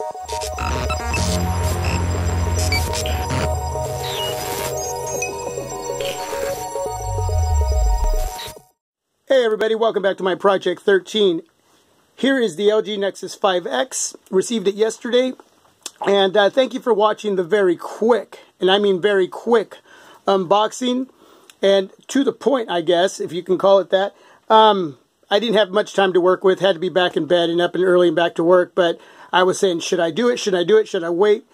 Hey everybody, welcome back to my Project 13. Here is the LG.Nexus5X. Received it yesterday. And thank you for watching the very quick, and I mean very quick, unboxing. And to the point, I guess, if you can call it that. I didn't have much time to work with. Had to be back in bed and up and early and back to work. But I was saying, should I do it? Should I do it? Should I wait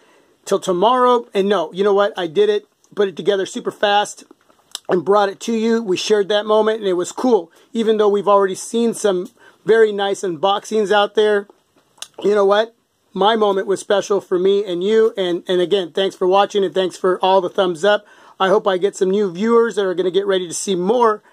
till tomorrow? And no, you know what? I did it. Put it together super fast and brought it to you. We shared that moment and it was cool. Even though we've already seen some very nice unboxings out there, you know what? My moment was special for me and you. And again, thanks for watching and thanks for all the thumbs up. I hope I get some new viewers that are going to get ready to see more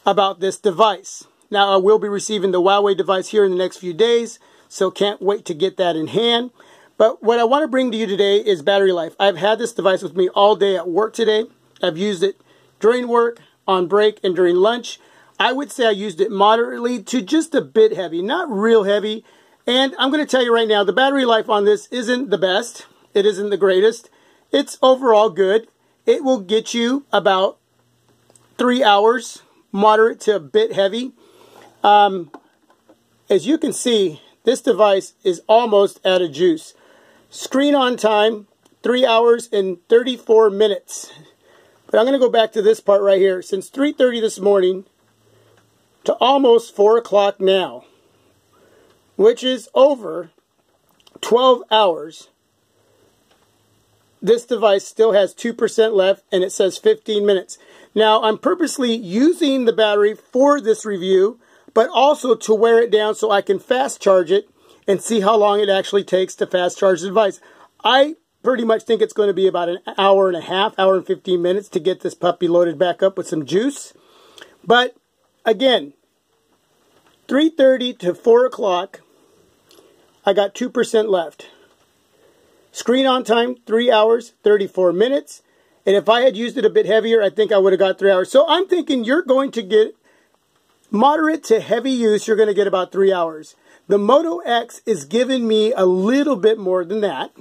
about this device. Now, I will be receiving the Huawei device here in the next few days, so can't wait to get that in hand. But what I want to bring to you today is battery life. I've had this device with me all day at work today. I've used it during work, on break, and during lunch. I would say I used it moderately to just a bit heavy, not real heavy. And I'm going to tell you right now, the battery life on this isn't the best. It isn't the greatest. It's overall good. It will get you about 3 hours, moderate to a bit heavy. As you can see, this device is almost out of juice. Screen on time, 3 hours and 34 minutes. But I'm going to go back to this part right here. Since 3:30 this morning to almost 4 o'clock now, which is over 12 hours, this device still has 2% left and it says 15 minutes. Now, I'm purposely using the battery for this review, but also to wear it down so I can fast charge it and see how long it actually takes to fast charge the device. I pretty much think it's going to be about an hour and a half, hour and 15 minutes to get this puppy loaded back up with some juice. But again, 3:30 to 4 o'clock, I got 2% left. Screen on time, 3 hours, 34 minutes. And if I had used it a bit heavier, I think I would have got 3 hours. So I'm thinking you're going to get moderate to heavy use, you're going to get about 3 hours. The Moto X is giving me a little bit more than that.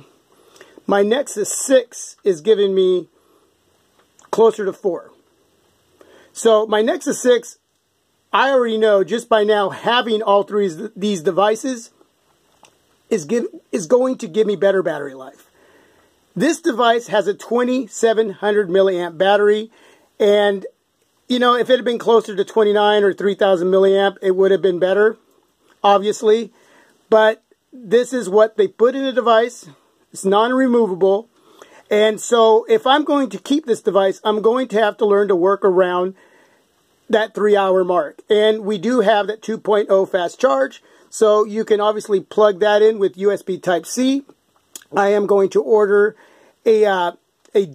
My Nexus 6 is giving me closer to 4. So my Nexus 6, I already know just by now having all three of these devices is going to give me better battery life. This device has a 2700 milliamp battery, and you know, if it had been closer to 29 or 3000 milliamp, it would have been better, obviously. But this is what they put in the device. It's non-removable. And so if I'm going to keep this device, I'm going to have to learn to work around that 3 hour mark. And we do have that 2.0 fast charge. So you can obviously plug that in with USB Type-C. I am going to order a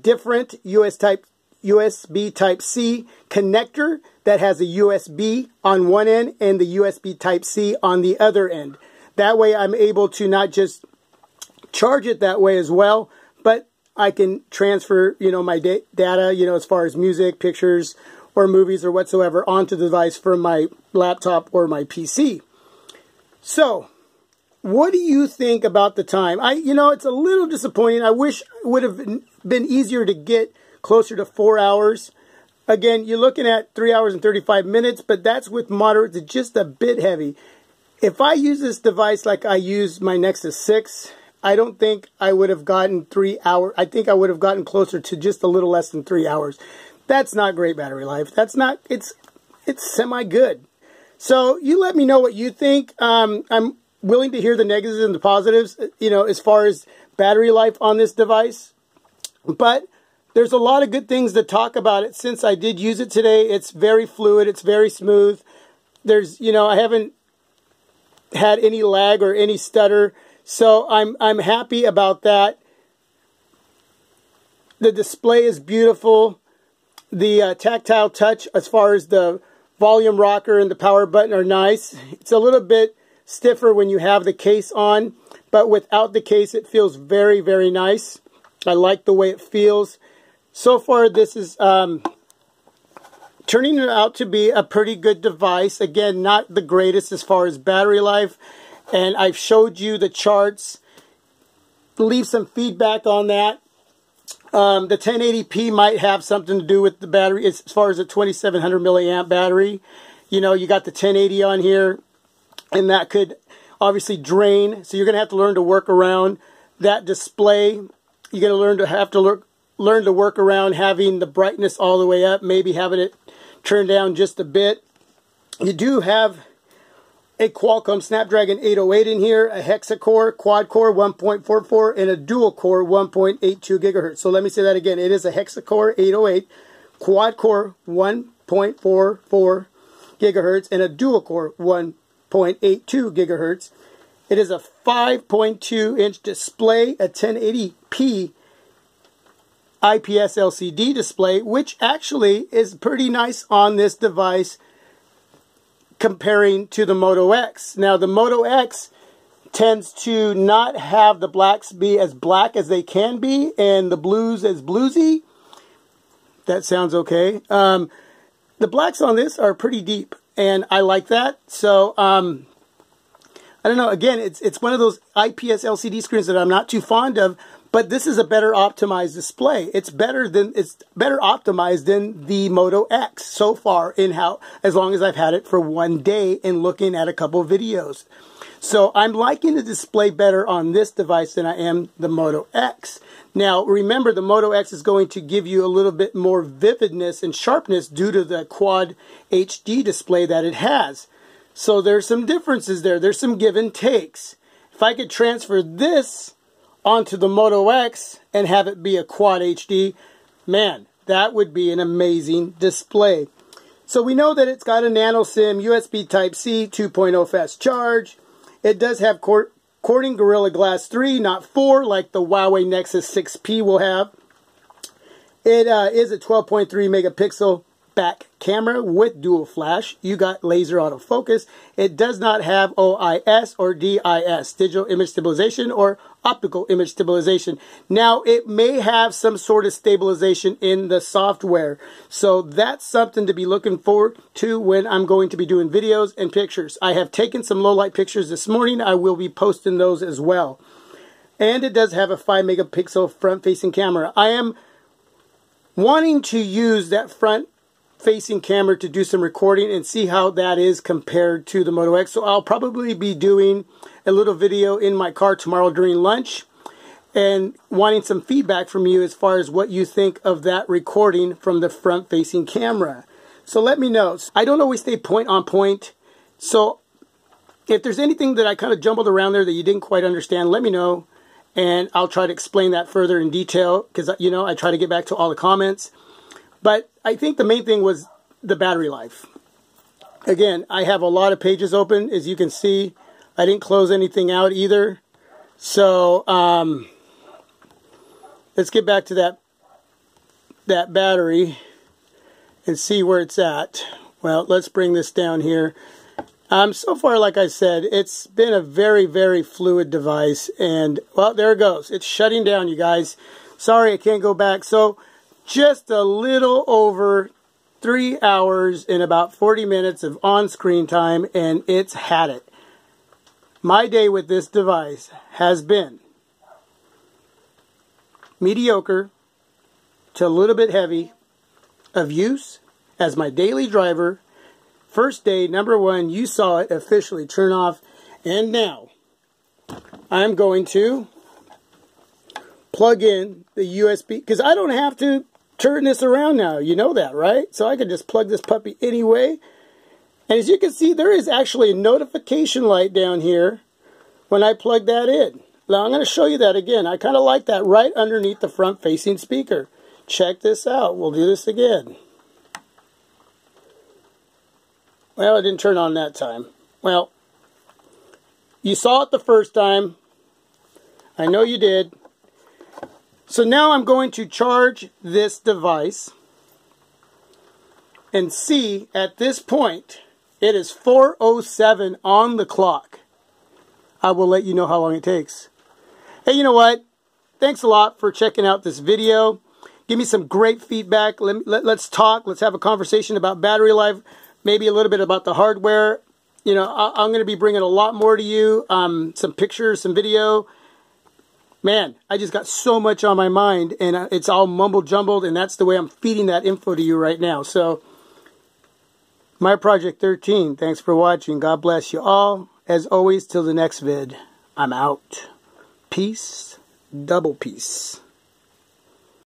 different USB Type-C connector that has a USB on one end and the USB Type-C on the other end. That way I'm able to not just charge it that way as well, but I can transfer, you know, my data, you know, as far as music, pictures, or movies or whatsoever onto the device from my laptop or my PC. So, what do you think about the time? You know, it's a little disappointing. I wish it would have been easier to get closer to 4 hours. Again, you're looking at 3 hours and 35 minutes, but that's with moderate to just a bit heavy. If I use this device like I use my Nexus 6, I don't think I would have gotten 3 hours. I think I would have gotten closer to just a little less than 3 hours. That's not great battery life. That's not, it's semi-good. So you let me know what you think. I'm willing to hear the negatives and the positives, you know, as far as battery life on this device. But there's a lot of good things to talk about it since I did use it today. It's very fluid. It's very smooth. There's, you know, I haven't had any lag or any stutter. So I'm happy about that. The display is beautiful. The tactile touch as far as the volume rocker and the power button are nice. It's a little bit stiffer when you have the case on, but without the case it feels very, very nice. I like the way it feels. So far this is turning out to be a pretty good device. Again, not the greatest as far as battery life. And I've showed you the charts leave some feedback on that. The 1080p might have something to do with the battery as far as a 2700 milliamp battery. You know, you got the 1080 on here, and that could obviously drain. So you're going to have to learn to work around that display. You're going to learn to work around having the brightness all the way up, maybe having it turned down just a bit. You do have a Qualcomm Snapdragon 808 in here, a hexa-core, quad-core 1.44, and a dual-core 1.82 gigahertz. So let me say that again. It is a hexa-core 808, quad-core 1.44 gigahertz, and a dual-core 1.82 gigahertz. It is a 5.2-inch display, a 1080p IPS LCD display, which actually is pretty nice on this device comparing to the Moto X. Now, the Moto X tends to not have the blacks be as black as they can be, and the blues as bluesy. That sounds okay. The blacks on this are pretty deep, and I like that. So, I don't know. Again, it's one of those IPS LCD screens that I'm not too fond of, but this is a better optimized display. It's better optimized than the Moto X so far as long as I've had it for one day and looking at a couple videos. So I'm liking the display better on this device than I am the Moto X. Now remember, the Moto X is going to give you a little bit more vividness and sharpness due to the Quad HD display that it has. So there's some differences there. There's some give and takes. If I could transfer this onto the Moto X and have it be a Quad HD, man, that would be an amazing display. So we know that it's got a nano SIM, USB Type-C, 2.0 fast charge. It does have Corning Gorilla Glass 3, not 4, like the Huawei Nexus 6P will have. It is a 12.3 megapixel back camera with dual flash. You got laser autofocus. It does not have OIS or DIS, digital image stabilization, or optical image stabilization. Now, it may have some sort of stabilization in the software. So that's something to be looking forward to when I'm going to be doing videos and pictures. I have taken some low light pictures this morning. I will be posting those as well. And it does have a 5 megapixel front facing camera. I am wanting to use that front facing camera to do some recording and see how that is compared to the Moto X. So I'll probably be doing a little video in my car tomorrow during lunch and wanting some feedback from you as far as what you think of that recording from the front facing camera. So let me know. I don't always stay point on point. So if there's anything that I kind of jumbled around there that you didn't quite understand, let me know and I'll try to explain that further in detail because, you know, I try to get back to all the comments. But I think the main thing was the battery life. Again, I have a lot of pages open, as you can see. I didn't close anything out either. So, let's get back to that battery and see where it's at. Well, let's bring this down here. So far, like I said, it's been a very, very fluid device. And, well, there it goes. It's shutting down, you guys. Sorry, I can't go back. So, just a little over 3 hours and about 40 minutes of on-screen time, and it's had it. My day with this device has been mediocre to a little bit heavy of use as my daily driver. First day, number one, you saw it officially turn off, and now I'm going to plug in the USB, because I don't have to turn this around now. You know that, right? So I can just plug this puppy anyway. And as you can see, there is actually a notification light down here when I plug that in. Now I'm going to show you that again. I kind of like that right underneath the front-facing speaker. Check this out. We'll do this again. Well, it didn't turn on that time. Well, you saw it the first time. I know you did. So now I'm going to charge this device and see at this point, it is 4:07 on the clock. I will let you know how long it takes. Hey, you know what? Thanks a lot for checking out this video. Give me some great feedback. Let's talk. Let's have a conversation about battery life. Maybe a little bit about the hardware. You know, I'm going to be bringing a lot more to you. Some pictures, some video. man, I just got so much on my mind, and it's all mumble jumbled, and that's the way I'm feeding that info to you right now. So, my Project 13, thanks for watching. God bless you all. As always, till the next vid, I'm out. Peace, double peace.